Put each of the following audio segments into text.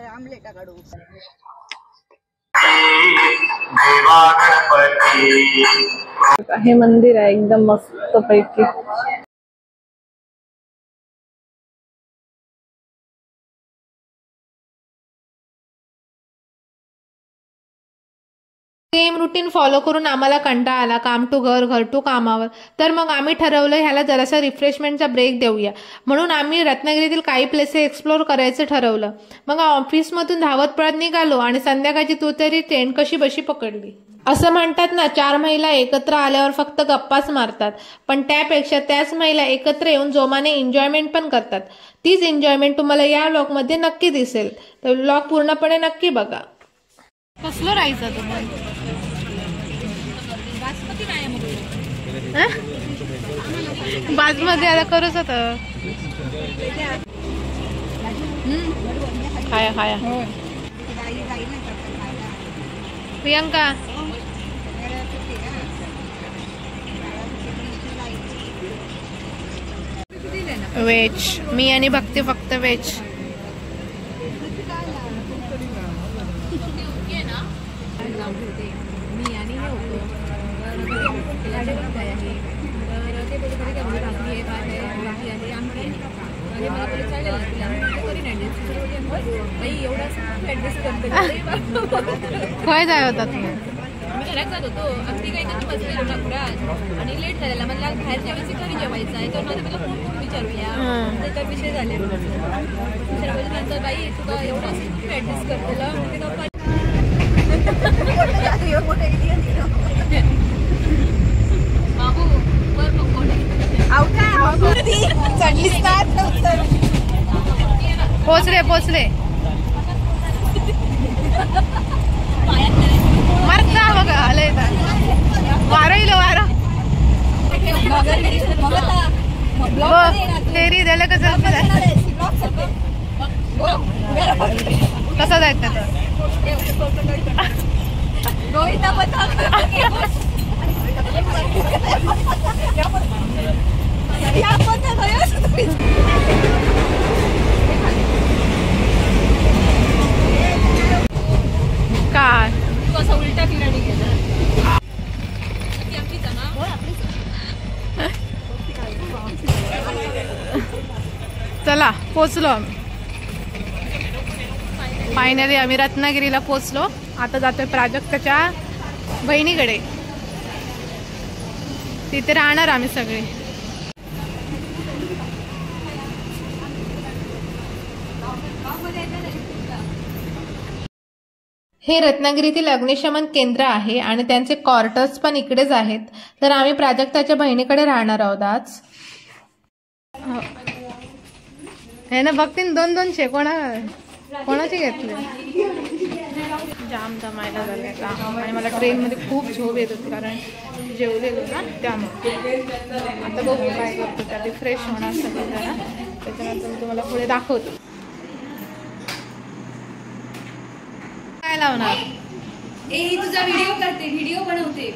Omelette काढू हे मंदिर आहे एकदम मस्त पैकी. सेम रुटीन फॉलो करून आम्हाला कंटाळा आला, काम टू घर, घर टू कामावर. तर मग आम्ही ठरवलं ह्याला जरासा रिफ्रेशमेंटचा ब्रेक देऊया, म्हणून आम्ही रत्नागिरीतील काही प्लेसेस एक्सप्लोर करायचं ठरवलं. मग ऑफिसमधून धावत पळत निघालो आणि संध्याकाळची तुतरी ट्रेन कशी बशी पकडली. असं म्हणतात ना, 4 महिला एकत्र आल्यावर फक्त गप्पाच मारतात, पण त्यापेक्षा त्याच महिला एकत्र येऊन जोमाने एन्जॉयमेंट पण करतात. तीच एन्जॉयमेंट तुम्हाला या व्लॉगमध्ये नक्की दिसेल, तर व्लॉग पूर्णपणे नक्की बघा. कसलं राहायचं तुम्हाला बाजमध्ये आता करूच होत. खाया खाया प्रियंका वेज, मी आणि भक्ती फक्त वेज. काय जाय होता तुम्ही? मी घरात जात होतो, अगदी काही काही बसलेलो नागपुरात आणि लेट झालेला. मला बाहेर जेवायचं घरी जेवायचं आहे, तर माझं मला फोन विचारूया त्याचा विषय झाले. नंतर बाई तुला एवढं असं ऍडजस्ट करतो पोचले पोचले मरता बघा आलंय वारं येईल वारं फेरी द्यायला कसं जायचं काय कसं उलटा फिराणी गेलं. चला पोचलो आम्ही. फायनली आम्ही रत्नागिरीला पोचलो. आता जातोय प्राजक्ताच्या बहिणीकडे, तिथे राहणार आम्ही सगळे. हे रत्नागिरीतील अग्निशमन केंद्र आहे आणि त्यांचे क्वार्टर्स पण इकडेच आहेत. तर आम्ही प्राजक्ताच्या बहिणीकडे राहणार आहोत आज. हे ना बघते 2-200 कोणाचे घेतले. जाम जमायला झाले आणि मला ट्रेनमध्ये खूप झोप येत होती कारण जेवलेलो ना त्यामुळे. आता बघू काय करतो, त्या फ्रेश होणार सगळं जरा, त्याच्यानंतर मी तुम्हाला पुढे दाखवतो. काय लावणार? तुझा व्हिडिओ करते, व्हिडिओ बनवते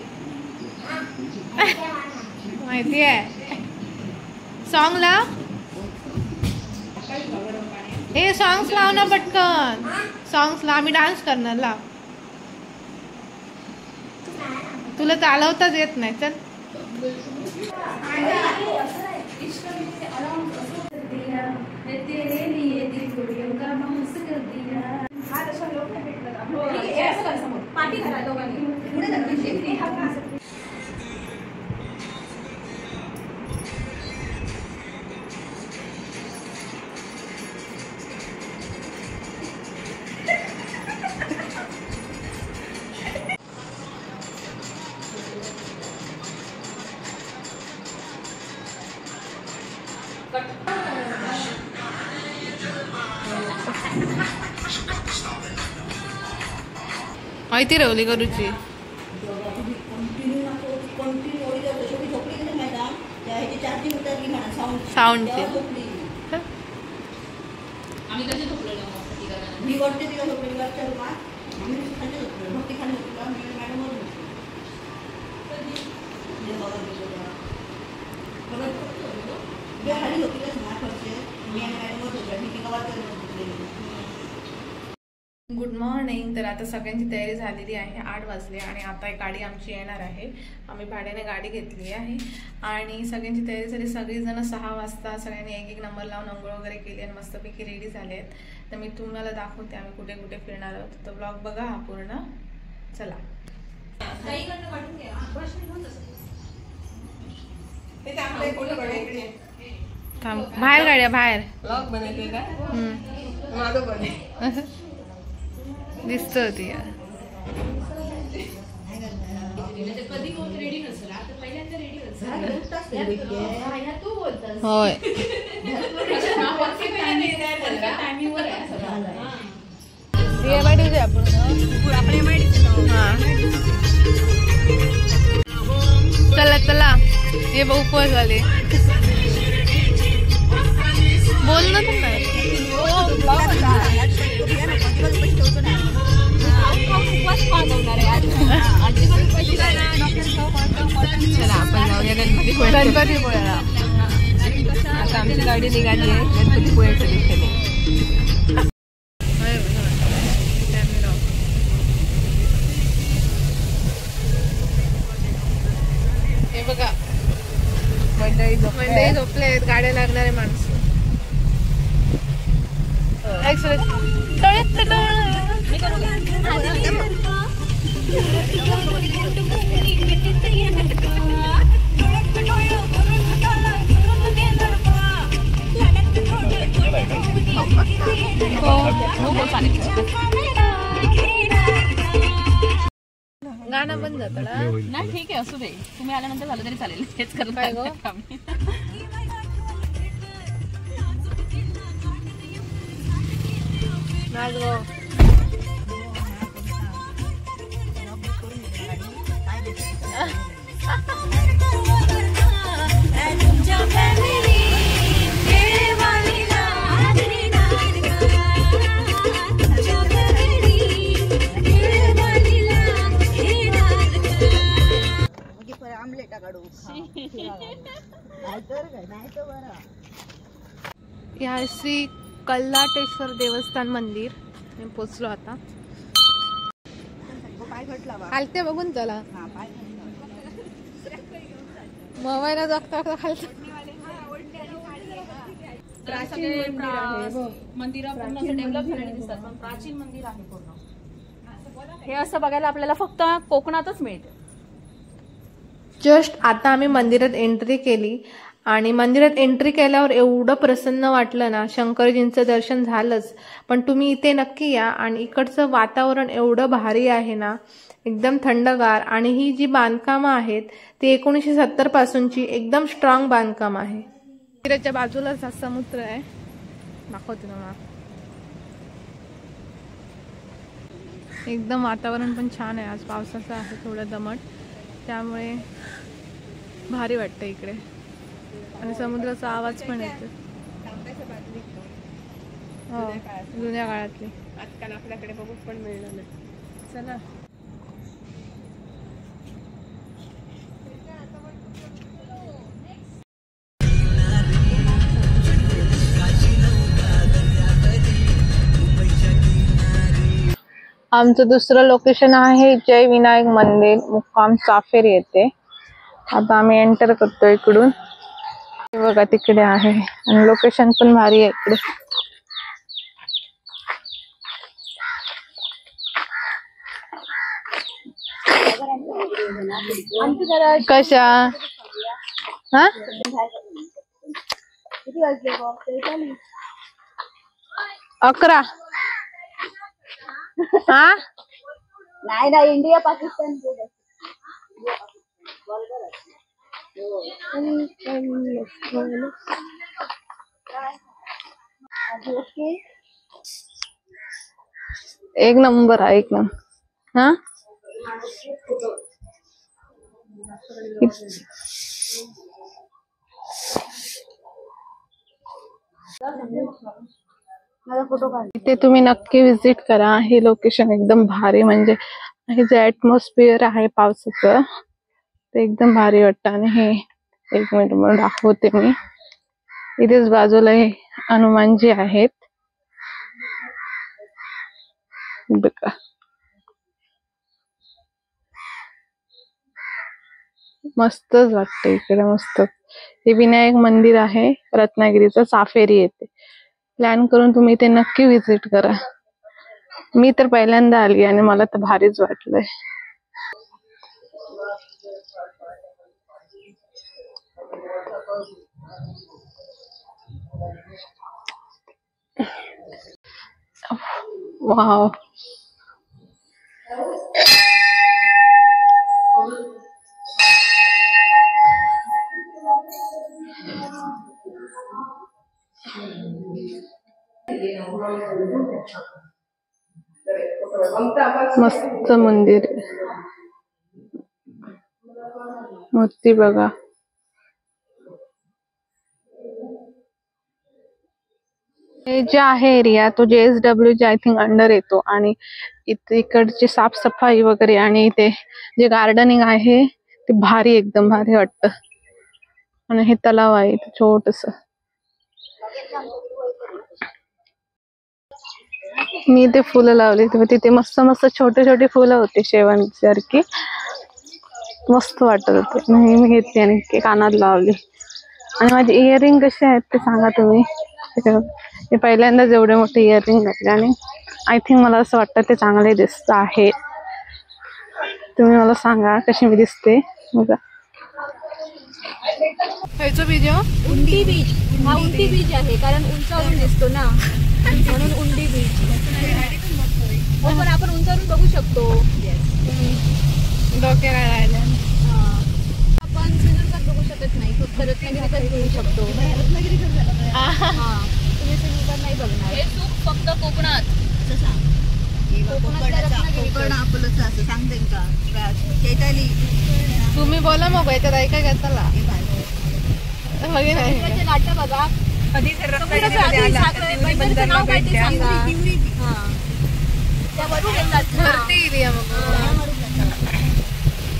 माहिती आहे. सॉन्ग लाव, हे सॉंग्स लाव ना पटकन. सॉंग्स लाव, आम्ही डान्स करणार. लाव, तुला चालवताच येत नाही. चल पार्टी करा दोघांनी. माहिती रवली करूची साऊंडची. Good morning. तर आता सगळ्यांची तयारी झालेली आहे. 8 वाजले आणि आता एक गाडी आमची येणार आहे. आम्ही भाड्याने गाडी घेतली आहे आणि सगळ्यांची तयारी झाली. सगळेजण 6 वाजता सगळ्यांनी एक एक नंबर लावून अंघोळ वगैरे केली आणि मस्तपैकी रेडी झाले आहेत. तर मी तुम्हाला दाखवते आम्ही कुठे कुठे फिरणार आहोत. तर ब्लॉग बघा हा पूर्ण. चला. बाहेर गाड्या बाहेर दिसत होती होय. चला चला हे बहु झाले बोल ना गणपतीपुळ्याला. आता आमची गाडी निघाली आहे गणपतीपुळ्याच्या दिशेने. हे बघा मंडळी झोपले आहेत. गाड्या लागणारे माणसं. गाणं बंद जातं ना. ठीक आहे असू दे. तुम्ही आल्यानंतर झालं तरी चालेल. हेच करत काय गो आमलेट काढू. या श्री कल्लाटेश्वर देवस्थान मंदिर मी पोचलो. आता खालते बघून चला. मोबाईल जगता खालते. मंदिर डेव्हलप झालेली दिसतात पण प्राचीन मंदिर आहे पूर्ण. हे असं बघायला आपल्याला फक्त कोकणातच मिळते. जस्ट आता आम्ही मंदिरात एंट्री केली आणि मंदिरात एंट्री केल्यावर एवढं प्रसन्न वाटलं ना. शंकरजींचं दर्शन झालंच पण तुम्ही इथे नक्की या. आणि इकडचं वातावरण एवढं भारी आहे ना. एकदम थंडगार. आणि ही जी बांधकामं आहेत ती 1970 पासूनची एकदम स्ट्रॉंग बांधकाम आहे. मंदिराच्या बाजूलाच हा समुद्र आहे. दाखवते तुम्हाला. एकदम वातावरण पण छान आहे. आज पावसाचं आहे थोडं दमट त्यामुळे भारी वाटतं इकडे. आणि समुद्राचा आवाज पण येतो. हो जुन्या काळातली. आजकाल आपल्याकडे बघूच पण मिळणार नाही. चला आमचं दुसरं लोकेशन आहे जय विनायक मंदिर मुक्काम चाफेर येथे. आता आम्ही एंटर करतो इकडून. बघा तिकडे आहे आणि लोकेशन पण भारी आहे इकडे. कशा हा 11 हा नाही ना. इंडिया पाकिस्तान एक नंबर आहे. एक नंबर. हा माझा फोटो काढ. इथे तुम्ही नक्की विजिट करा. हे लोकेशन एकदम भारी, म्हणजे हे जे ऍटमॉस्फिअर आहे पावसाचं ते एकदम भारी वाटतं. आणि हे एक मिनिट मला दाखवते मी. इथेच बाजूला हे हनुमानजी आहेत बघा. मस्तच वाटतं इकडे, मस्त. हे विनायक मंदिर आहे रत्नागिरीचं, चाफेरी येते. प्लॅन करून तुम्ही इथे नक्की विजिट करा. मी तर पहिल्यांदा आली आणि मला तर भारीच वाटलंय. वाव. मस्त मंदिर, मूर्ती बघा. हे जे आहे एरिया तो JSW आय थिंक अंडर येतो. आणि इकडची साफसफाई वगैरे आणि इथे जे गार्डनिंग आहे ते भारी, एकदम भारी वाटतं. आणि हे तलाव आहे छोटस. मी ते फुलं लावली तिथे, मस्त मस्त छोटे छोटे फुलं होते शेवंतीसारखी, मस्त वाटत होते. मी घेतली आणि कानात लावली. आणि माझे इयरिंग कसे आहेत ते सांगा तुम्ही. मी पहिल्यांदाच एवढे मोठे इयरिंग घातले आणि आय थिंक मला असं वाटतं ते चांगले दिसत आहे. तुम्ही मला सांगा कशी मी दिसते बघा. उंडी बीच, हा उंडी बीच आहे कारण उंचावरून दिसतो ना, म्हणून उंडी बीच. हो, पण आपण उंचावरून बघू शकतो. आपण श्रीलंकात बघू शकत नाही, फक्त रत्नागिरीतच बघू शकतो. तुम्ही श्रीलंकात नाही बघणार. हे सुख फक्त कोकणात. तुम्ही बोला मग याच्यात ऐका घेतला लाटा बघा. नाव काय ते सांगा. त्या वरून येतात,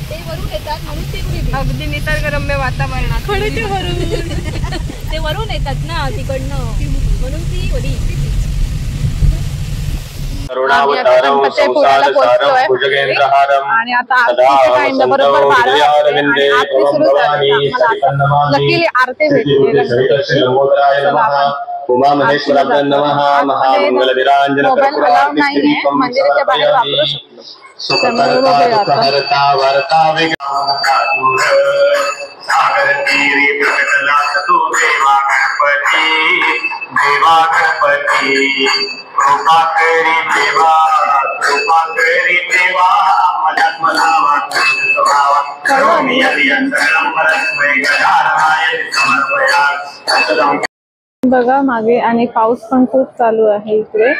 ते वरून येतात म्हणून ते अगदी निसर्गरम्य वातावरणात ते वरून येतात ना तिकडनं, म्हणून ती वरी. आणि आता टाइम बरोबर 12 आणि आरती सुरू झाली. नक्की आरती भेटली. उमा महेश्वराय नमः. महामंगल विरांजन मोबाईल नाहीये, मंदिराच्या बाहेर वापरू शकतो. त्यामुळे हरता वारता सागर तीरे प्रकटला तो देवा गणपती, देवा गणपती. कृपा करी देवा, कृपा करी देवा. मनात मनावा स्वभावा करोमी यंत्रणं परस्मै गजाननाय समर्पयामि. बघा मागे, आणि पाऊस पण खूप चालू आहे इकडे.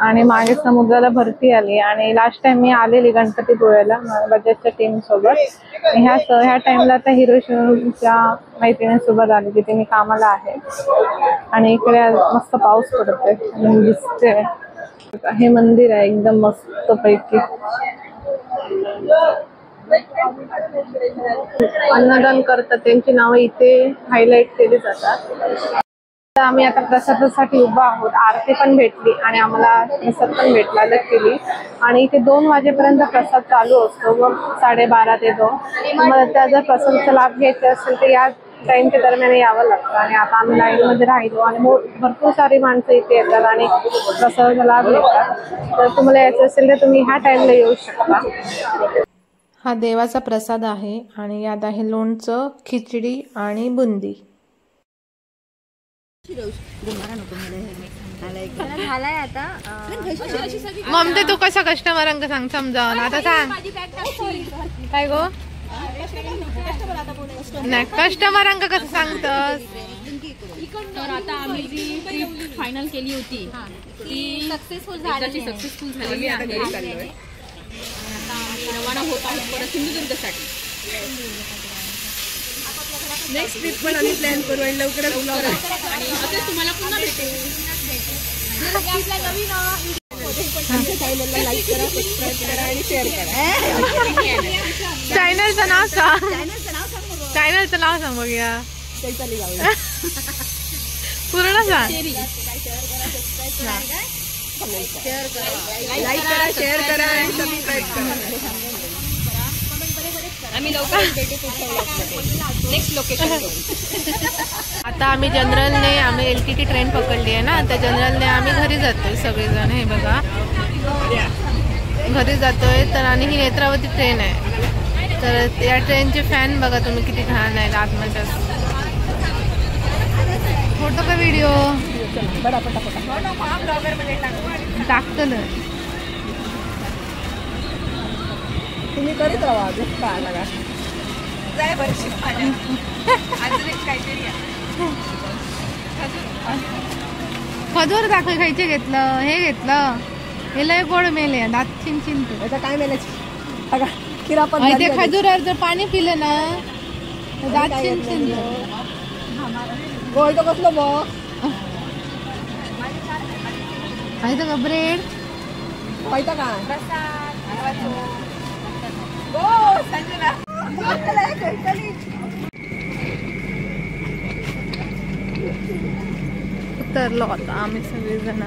आणि मागे समुद्राला भरती आली. आणि लास्ट टाइम मी आलेली गणपतीपुळ्याला बजाजच्या टीम सोबत. ह्या टाइमला आता हिरोशिमाच्या मैत्रिणींसोबत आली, तिथे मी कामाला आहे. आणि इकडे मस्त पाऊस पडतोय आणि दिसते. हे मंदिर आहे एकदम मस्त पैकी. अन्नदान करतात, त्यांची नावं इथे हायलाइट केली जातात. आम्ही आता प्रसादासाठी उभा आहोत. आरती पण भेटली आणि आम्हाला प्रसाद पण भेटला केली. आणि इथे 2 वाजेपर्यंत प्रसाद चालू असतो, मग 12:30 ते 2. मग त्या जर प्रसादाचा लाभ घ्यायचा असेल तर या टाइमच्या दरम्यान यावं लागतं. आणि आता आम्ही लाईनमध्ये राहिलो आणि भरपूर सारी माणसं इथे येतात आणि प्रसादाचा लाभ घेतात. तर तुम्हाला यायचं असेल तर तुम्ही ह्या टाइमला येऊ शकता. हा देवाचा प्रसाद आहे आणि यात आहे लोणचं, खिचडी आणि बुंदी. झालाय आता. ममते तू कसा कस्टमरांक सांग समजावून आता सांग. काय गो नाही कस्टमरांक कसं सांगतस. तर आता आम्ही जी ट्रिप फायनल केली होती ती सक्सेसफुल झालेली आहे. आता रवाना होत आहोत परत सिंधुदुर्गसाठी. नेक्स्ट ट्रिप पण आम्ही प्लॅन करू आणि लवकरच आणि असंच तुम्हाला पुन्हा भेटेल. चॅनलचं नाव सांग. चॅनलचं नाव सांग बघूया. पूर्ण सांग. लाईक करा, शेअर करा आणि सबस्क्राईब करा. आम्ही लवकरच भेटू नेक्स्ट लोकेशन. आता आम्ही जनरलने LTT ट्रेन पकडली आहे ना, त्या जनरलने आम्ही घरी जातोय सगळेजण. हे बघा घरी जातोय तर. आणि ही नेत्रावती ट्रेन आहे. तर या ट्रेनचे फॅन बघा तुम्ही किती घाण आहेत आतमध्ये. फोटो का व्हिडिओ टाकतं. तुम्ही करीत राहा अजून काय लागा. खजूर दाखल खायचे घेतलं. हे घेतलं. हे लय गोड मेले दात चिंचिन. याचा काय मेलाची बघा खिरापत ते खजूरावर जर पाणी पिलं ना दात चिंचिन. गोल्ड कसलं बघ. माहिती का ब्रेड पाहिजे का उतरलो आता आम्ही सगळेजण.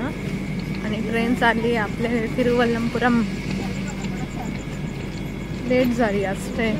आणि ट्रेन चालली आपल्या तिरुवल्लमपुरम. लेट झाली आज ट्रेन.